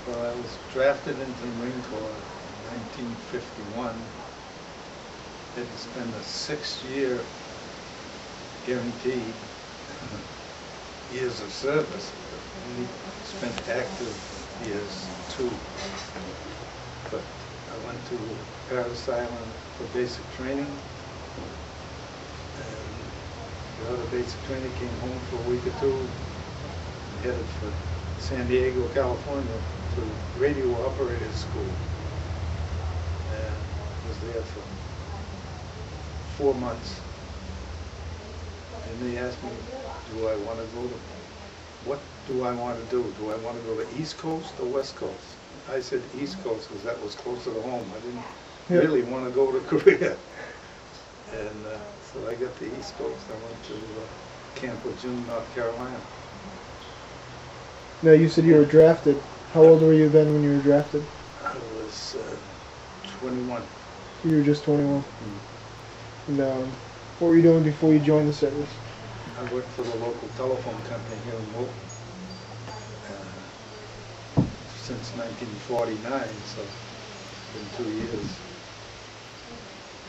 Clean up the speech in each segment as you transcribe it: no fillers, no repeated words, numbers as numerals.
Well, I was drafted into the Marine Corps in 1951. Had to spend a 6-year guaranteed years of service. We spent active years too. But I went to Paris Island for basic training. And the other basic training, came home for a week or two, and headed for San Diego, California, to radio operator school. And was there for 4 months. And they asked me, do I want to go to, what do I want to do? Do I want to go to East Coast or West Coast? I said East Coast because that was closer to home. I didn't really want to go to Korea. And so I got the East Coast. I went to Camp Lejeune, North Carolina. Now, you said you were drafted. How old were you then when you were drafted? I was 21. You were just 21. And what were you doing before you joined the service? I worked for the local telephone company here in Wilton since 1949, so it's been 2 years.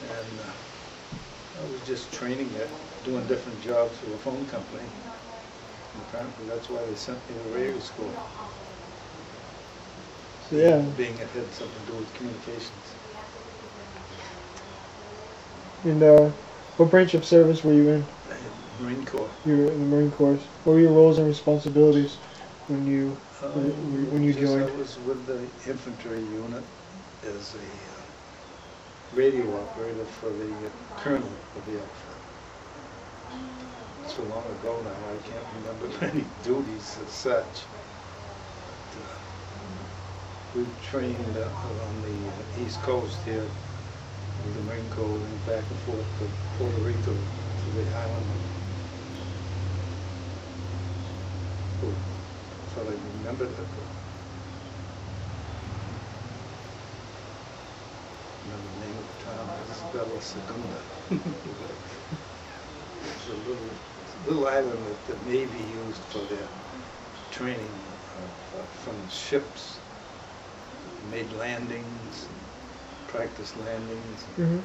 And I was just training it, doing different jobs for a phone company. And apparently that's why they sent me to radio school. So yeah. Being it had something to do with communications. And what branch of service were you in? Marine Corps. You were in the Marine Corps. What were your roles and responsibilities when you joined? I was with the infantry unit as a radio operator for the colonel of the outfit. So long ago now, I can't remember many duties as such. We trained on the East Coast here with the Marine Corps and back and forth to Puerto Rico, to the island. So I remembered it. Remember the name of the town, Isabella Segunda. It's a little island that the Navy used for their training from ships. Made landings, practice landings, and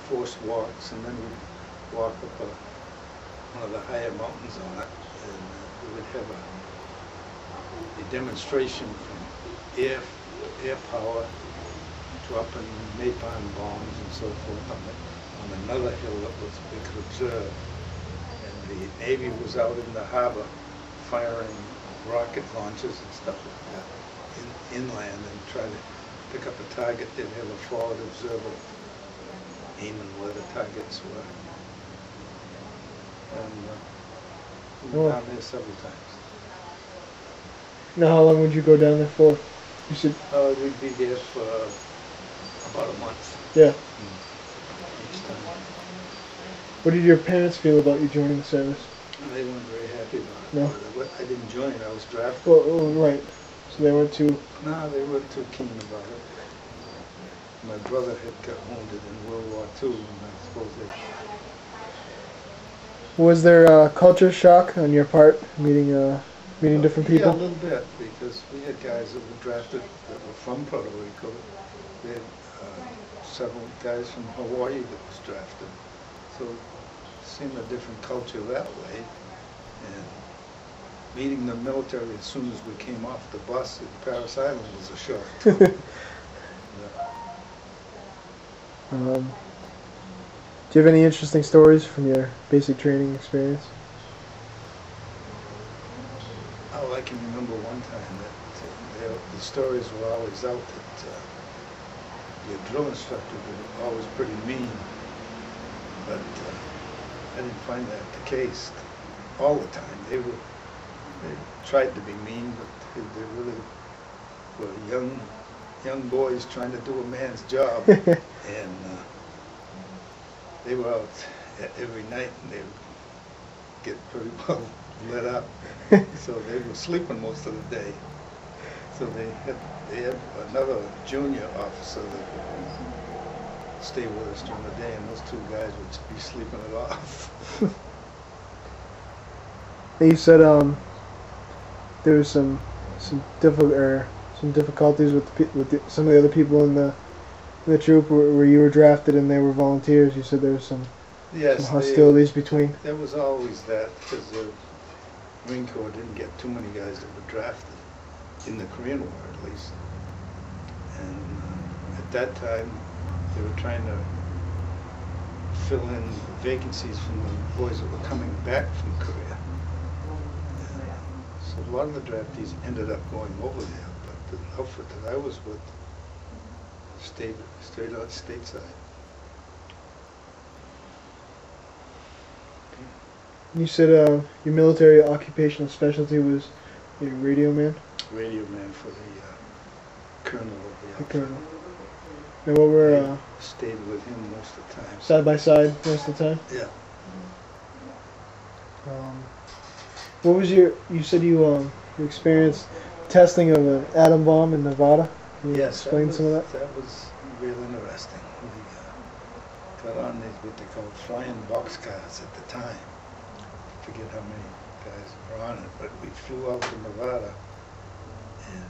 forced walks, and then we'd walk up one of the higher mountains on it, and we would have a demonstration from air power, dropping napalm bombs and so forth on another hill that we could observe. And the Navy was out in the harbor firing rocket launches and stuff like that inland, and try to pick up a target. They'd have a forward observer aiming where the targets were. And we were down there several times. Now, how long would you go down there for? You said we'd be there for about a month. Yeah. Each time. What did your parents feel about you joining the service? They weren't very happy about it. No. I didn't join. I was drafted. Well, right. So they weren't too. No, they weren't too keen about it. My brother had got wounded in World War II, and I suppose they. Was there a culture shock on your part, meeting different people? Yeah, a little bit, because we had guys that were drafted that were from Puerto Rico. We had several guys from Hawaii that was drafted. So it seemed a different culture that way. And meeting the military as soon as we came off the bus at Paris Island was a shock. Yeah. Do you have any interesting stories from your basic training experience? Oh, I can remember one time that the stories were always out that your drill instructor was always pretty mean, but I didn't find that the case all the time. They tried to be mean, but they really were young boys trying to do a man's job, and they were out every night, and they would get pretty well lit up. So they were sleeping most of the day. So they had another junior officer that would stay with us during the day, and those two guys would be sleeping it off. You said there was some difficulties with some of the other people in the troop where you were drafted and they were volunteers. You said there was some hostilities between. There was always that because the Marine Corps didn't get too many guys that were drafted in the Korean War, at least. And at that time, they were trying to fill in vacancies from the boys that were coming back from Korea. So a lot of the draftees ended up going over there, but the outfit that I was with stayed straight out stateside. You said your military occupational specialty was a radio man? Radio man for the colonel of the colonel. And what were... stayed with him most of the time. Side by side most of the time? Yeah. What was you said you experienced testing of an atom bomb in Nevada? Can you explain some of that? That was real interesting. We got on these, what they called flying boxcars at the time. I forget how many guys were on it, but we flew out to Nevada and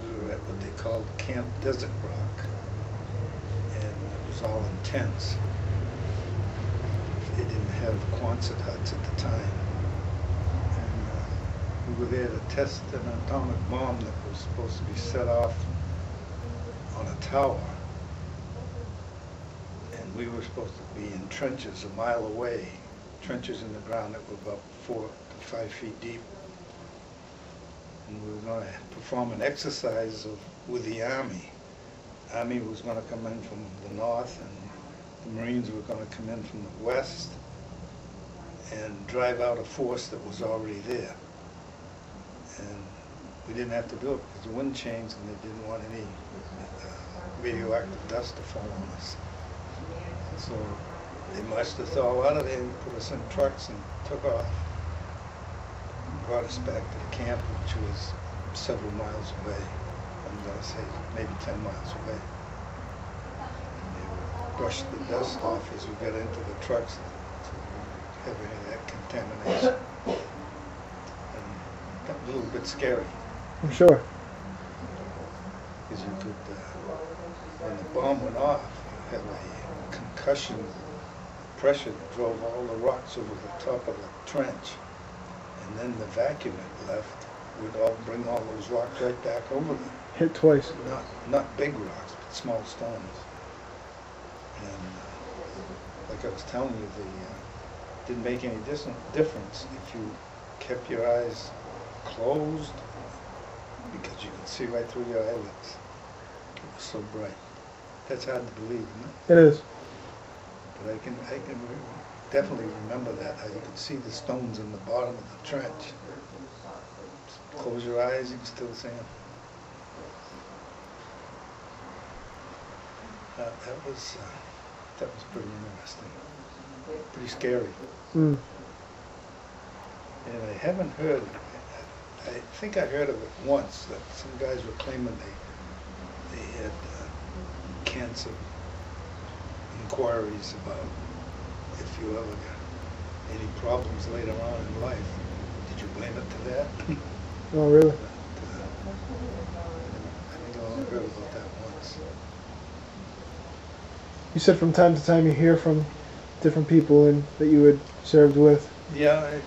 we were at what they called Camp Desert Rock. And it was all in tents. They didn't have Quonset huts at the time. And we were there to test an atomic bomb that was supposed to be set off on a tower. And we were supposed to be in trenches a mile away, trenches in the ground that were about 4 to 5 feet deep. And we were going to perform an exercise with the Army. Army was going to come in from the north, and the Marines were going to come in from the west and drive out a force that was already there. And we didn't have to do it because the wind changed and they didn't want any radioactive dust to fall on us. So they marched us all out of there and put us in trucks and took off. And brought us back to the camp, which was several miles away. I'm going to say maybe 10 miles away. And they would brush the dust off as we got into the trucks to have any of that contamination. And that was a little bit scary. I'm sure. Because you could, when the bomb went off, you had a concussion pressure that drove all the rocks over the top of the trench. And then the vacuum it left would all bring all those rocks right back over them. Hit twice. Not big rocks, but small stones. And like I was telling you, it didn't make any difference if you kept your eyes closed because you could see right through your eyelids. It was so bright. That's hard to believe, isn't it? It is. But I can definitely remember that, how you could see the stones in the bottom of the trench. Just close your eyes, you can still see them. That was pretty interesting. Pretty scary. Mm. And I haven't heard, I think I heard of it once, that some guys were claiming they had cancer inquiries about if you ever got any problems later on in life. Did you blame it to that? Oh, really? I think I only heard about that once. You said from time to time you hear from different people that you had served with. Yeah,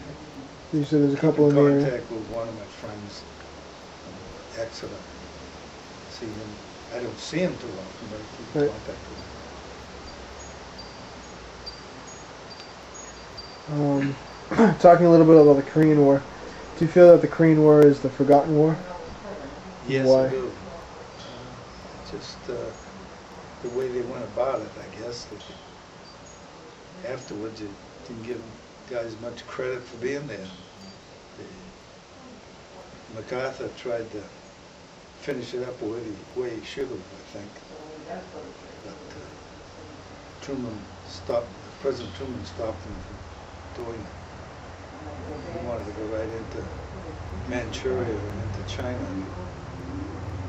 You said there's a couple in the area. contact with one of my friends from Exeter. See him. I don't see him too often, but I keep in Right. contact with him. Talking a little bit about the Korean War, do you feel that the Korean War is the forgotten war? Yes, Why? I do. Just the way they went about it, I guess. Afterwards, it didn't give guys much credit for being there. MacArthur tried to finish it up the way he should have, I think. But President Truman stopped him from doing it. He wanted to go right into Manchuria and into China and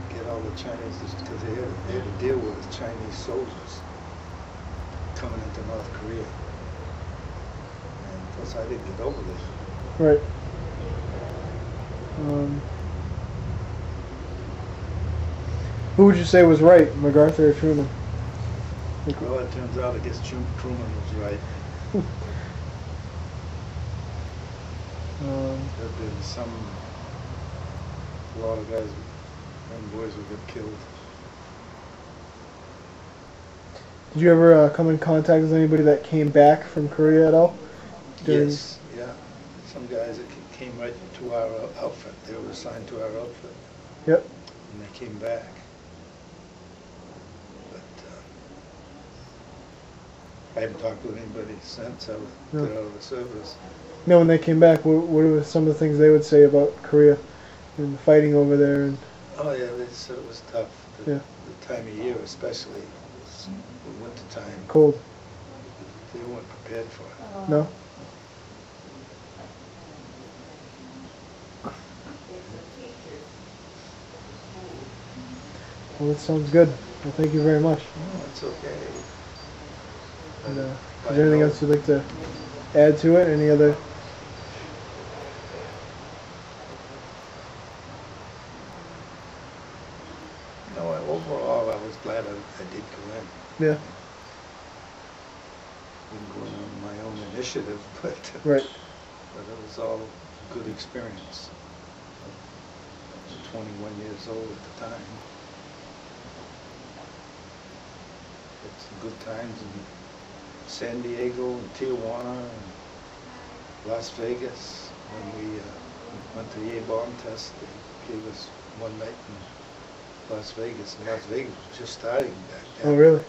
get all the Chinese, because they had to deal with the Chinese soldiers coming into North Korea. And of course I didn't get over there. Right. Who would you say was right, MacArthur or Truman? Well, it turns out I guess Truman was right. There've been a lot of guys, young boys who got killed. Did you ever come in contact with anybody that came back from Korea at all? Yes, yeah. Some guys that came right to our outfit. They were assigned to our outfit. Yep. And they came back. But I haven't talked with anybody since I got out of the service. No, when they came back, what were some of the things they would say about Korea and the fighting over there? And oh yeah, they said it was tough. The time of year especially. The winter time. Cold. They weren't prepared for it. No? Well, that sounds good. Well, thank you very much. No, it's okay. And, is there anything else you'd like to add to it? Any other? No, overall, I was glad I did go in. Yeah. Didn't go in on my own initiative, but right. But it was all a good experience. I was 21 years old at the time. Had some good times in San Diego and Tijuana and Las Vegas. When we went to the A-bomb test, they gave us one night in Las Vegas. And Las Vegas was just starting back then. Oh, really?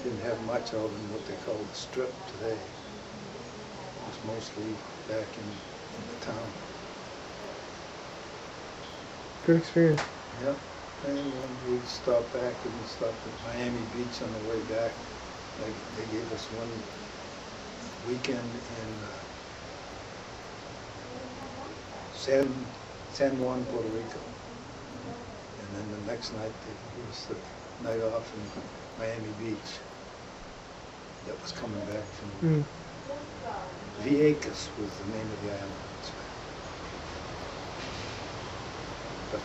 Didn't have much other than what they call the Strip today. It was mostly back in the town. Good experience. Yep. And when we stopped back and we stopped at Miami Beach on the way back, they gave us one weekend in San Juan, Puerto Rico. And then the next night they gave us the night off in Miami Beach. That was coming back from Vieques was the name of the island. But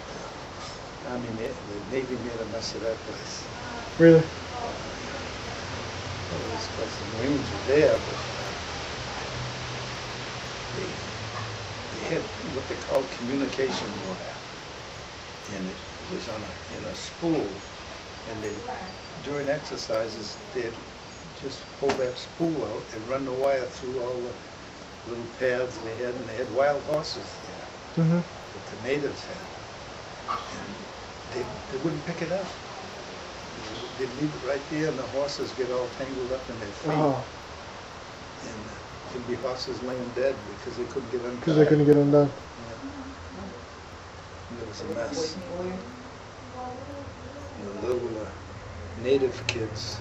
I mean, the Navy made a mess of that place. Really? Well, it was because the Marines were there, but they had what they called communication wire, and it was on in a spool, and they during exercises they'd just pull that spool out and run the wire through all the little paths they had, and they had wild horses there that the natives had, and they wouldn't pick it up. They'd leave it right there, and the horses get all tangled up in their feet. Oh. And there'd be horses laying dead because they couldn't get undone. Because they couldn't get undone. Yeah. It was a mess. The little native kids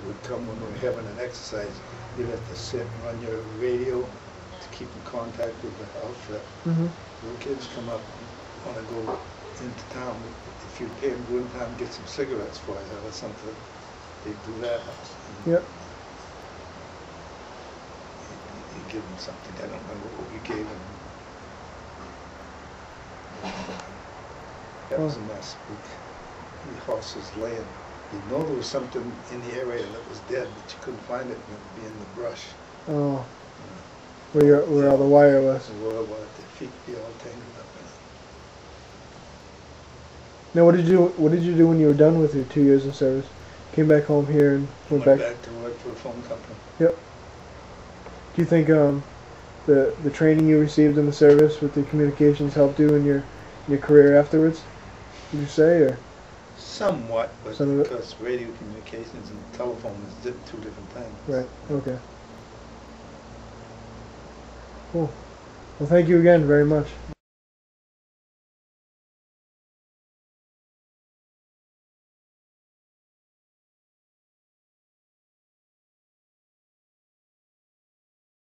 would come when we were having an exercise. You'd have to sit and run your radio to keep in contact with the outfit. Little kids come up, want to go into town. If you pay them, go in town and get some cigarettes for you or something, they do that. Yep. You give them something. I don't remember what we gave them. That was a mess. The horses laying. You know there was something in the area that was dead, but you couldn't find it, and it would be in the brush. Oh. Where all the wire was. Where their feet be all tangled up in it. Now, what did you do when you were done with your 2 years of service? Came back home here and went back to work for a phone company. Yep. Do you think the training you received in the service with the communications helped you in your career afterwards? Would you say, or? Somewhat, but because radio communications and telephone is two different things. Right. Okay. Cool. Well, thank you again very much.